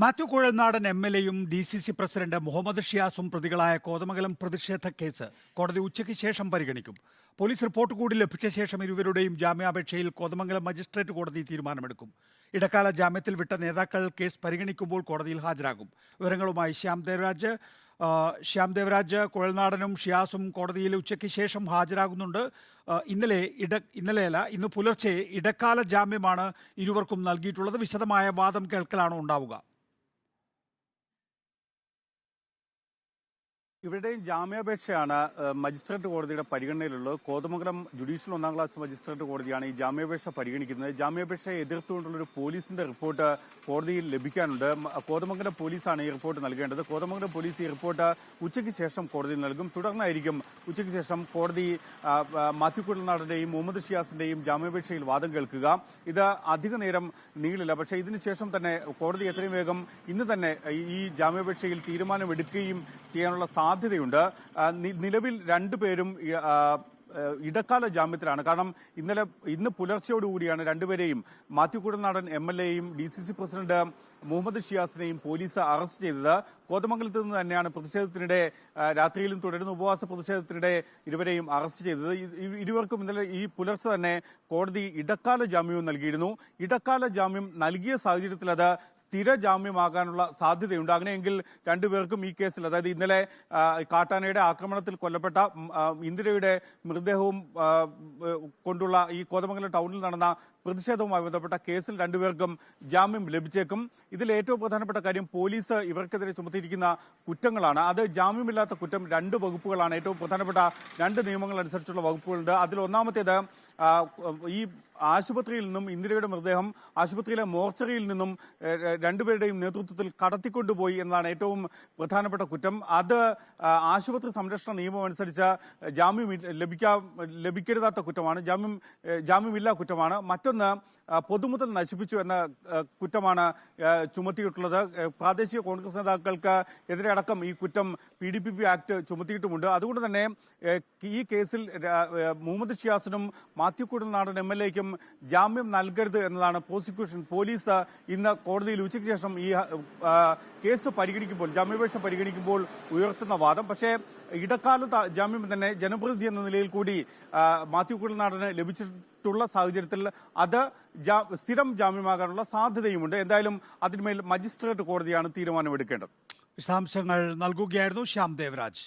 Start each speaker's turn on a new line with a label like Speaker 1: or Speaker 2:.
Speaker 1: മാത്യു കുഴൽനാടൻ എം.എൽ.എയും DCC president Muhammad ഷിയാസും പ്രതികളായ കോതമംഗലം പ്രതിഷേധ കേസ് കോടതി ഉച്ചയ്ക്ക് ശേഷം പരിഗണിക്കും. പോലീസ് റിപ്പോർട്ട് കൂടി ലഭിച്ച ശേഷം ഇരുവരുടെയും ജാമ്യാപേക്ഷയിൽ കോതമംഗലം മജിസ്ട്രേറ്റ് കോടതി തീരുമാനമെടുക്കും. ഇടക്കാല ജാമ്യത്തിൽ വിട്ട നേതാക്കൾ കേസ് പരിഗണിക്കുമ്പോൾ കോടതിയിൽ ഹാജരാകും. വിവരങ്ങളുമായി ശ്യാം ദേവരാജ്. കുഴൽനാടനും ഷിയാസും കോടതിയിൽ ഉച്ചയ്ക്ക് ശേഷം ഹാജരാകുന്നുണ്ട്. ഇന്ന് പുലർച്ചെ ഇടക്കാല ജാമ്യമാണ് ഇരുവർക്കും നൽകിയിട്ടുള്ളത്. വിശദമായ വാദം കേൾക്കലാണോ ഉണ്ടാവുക?
Speaker 2: ഇവരുടെയും ജാമ്യാപേക്ഷയാണ് മജിസ്ട്രേറ്റ് കോടതിയുടെ പരിഗണനയിലുള്ളത്. കോതമംഗലം ജുഡീഷ്യൽ 1ാം ക്ലാസ് മജിസ്ട്രേറ്റ് കോടതിയാണ് ഈ ജാമ്യാപേക്ഷ പരിഗണിക്കുന്നത്. ജാമ്യാപേക്ഷയെ എതിർത്തുകൊണ്ടുള്ളൊരു പോലീസിന്റെ റിപ്പോർട്ട് കോടതിയിൽ ലഭിക്കാനുണ്ട്. കോതമംഗലം പോലീസാണ് ഈ റിപ്പോർട്ട് നൽകേണ്ടത്. കോതമംഗലം പോലീസ് ഈ റിപ്പോർട്ട് ഉച്ചയ്ക്ക് ശേഷം കോടതിയിൽ നൽകും. തുടർന്നായിരിക്കും ഉച്ചയ്ക്ക് ശേഷം കോടതി മാത്യു കുഴൽനാടന്റെയും മുഹമ്മദ് ഷിയാസിന്റെയും ജാമ്യാപേക്ഷയിൽ വാദം കേൾക്കുക. ഇത് അധിക നേരം നീളില്ല. പക്ഷേ ഇതിനുശേഷം തന്നെ കോടതി എത്രയും വേഗം ഇന്ന് തന്നെ ഈ ജാമ്യാപേക്ഷയിൽ തീരുമാനമെടുക്കുകയും ചെയ്യാനുള്ള സാധ്യതയുണ്ട്. നിലവിൽ രണ്ടുപേരും ഇടക്കാല ജാമ്യത്തിലാണ്. കാരണം ഇന്ന് പുലർച്ചയോടുകൂടിയാണ് രണ്ടുപേരെയും മാത്യു കുഴൽനാടൻ എം.എൽ.എയും ഡി.സി.സി പ്രസിഡന്റ് മുഹമ്മദ് ഷിയാസിനെയും പോലീസ് അറസ്റ്റ് ചെയ്തത്. കോതമംഗലത്ത് നിന്ന് തന്നെയാണ് പ്രതിഷേധത്തിനിടെ രാത്രിയിലും തുടരുന്ന ഉപവാസ പ്രതിഷേധത്തിനിടെ ഇരുവരെയും അറസ്റ്റ് ചെയ്തത്. ഇരുവർക്കും ഇന്നലെ ഈ പുലർച്ചെ തന്നെ കോടതി ഇടക്കാല ജാമ്യവും നൽകിയിരുന്നു. ഇടക്കാല ജാമ്യം നൽകിയ സാഹചര്യത്തിൽ അത് സ്ഥിര ജാമ്യമാകാനുള്ള സാധ്യതയുണ്ട്. അങ്ങനെയെങ്കിൽ രണ്ടുപേർക്കും ഈ കേസിൽ, അതായത് ഇന്നലെ കാട്ടാനയുടെ ആക്രമണത്തിൽ കൊല്ലപ്പെട്ട ഇന്ദിരയുടെ മൃതദേഹവും കൊണ്ടുള്ള ഈ കോതമംഗലം ടൗണിൽ നടന്ന പ്രതിഷേധവുമായി ബന്ധപ്പെട്ട കേസിൽ രണ്ടുപേർക്കും ജാമ്യം ലഭിച്ചേക്കും. ഇതിൽ ഏറ്റവും പ്രധാനപ്പെട്ട കാര്യം പോലീസ് ഇവർക്കെതിരെ ചുമത്തിയിരിക്കുന്ന കുറ്റങ്ങളാണ്. അത് ജാമ്യമില്ലാത്ത കുറ്റം 2 വകുപ്പുകളാണ്. ഏറ്റവും പ്രധാനപ്പെട്ട 2 നിയമങ്ങൾ അനുസരിച്ചുള്ള വകുപ്പുകളുണ്ട്. അതിൽ ഒന്നാമത്തേത് ഈ ആശുപത്രിയിൽ നിന്നും ഇന്ദിരയുടെ മൃതദേഹം ആശുപത്രിയിലെ മോർച്ചറിയിൽ നിന്നും രണ്ടുപേരുടെയും നേതൃത്വത്തിൽ കടത്തിക്കൊണ്ടുപോയി എന്നതാണ് ഏറ്റവും പ്രധാനപ്പെട്ട കുറ്റം. അത് ആശുപത്രി സംരക്ഷണ നിയമം അനുസരിച്ച് ജാമ്യം ലഭിക്കരുതാത്ത കുറ്റമാണ്, ജാമ്യമില്ലാ കുറ്റമാണ്. മറ്റൊന്ന് പൊതുമുതൽ നശിപ്പിച്ചു എന്ന കുറ്റമാണ് ചുമത്തിയിട്ടുള്ളത്. പ്രാദേശിക കോൺഗ്രസ് നേതാക്കൾക്ക് എതിരെ അടക്കം ഈ കുറ്റം PDPP ആക്ട് ചുമത്തിയിട്ടുമുണ്ട്. അതുകൊണ്ട് തന്നെ ഈ കേസിൽ മുഹമ്മദ് ഷിയാസിനും മാത്യു കുഴൽനാടൻ എം.എൽ.എക്കും ജാമ്യം നൽകരുത് എന്നതാണ് പ്രോസിക്യൂഷൻ. പോലീസ് ഇന്ന് കോടതിയിൽ ഉച്ചയ്ക്ക് ശേഷം ഈ കേസ് പരിഗണിക്കുമ്പോൾ, ജാമ്യാപേക്ഷ പരിഗണിക്കുമ്പോൾ ഉയർത്തുന്ന വാദം. പക്ഷേ ഇടക്കാല ജാമ്യം തന്നെ ജനപ്രതിനിധി എന്ന നിലയിൽ കൂടി മാത്യു കുഴൽനാടന് ലഭിച്ചിട്ടുള്ള സാഹചര്യത്തിൽ അത് സ്ഥിരം ജാമ്യമാകാനുള്ള സാധ്യതയുമുണ്ട്. എന്തായാലും അതിന്മേൽ മജിസ്ട്രേറ്റ് കോടതിയാണ് തീരുമാനമെടുക്കേണ്ടത്.
Speaker 1: വിശദാംശങ്ങൾ നൽകുകയായിരുന്നു ശ്യാം ദേവരാജ്.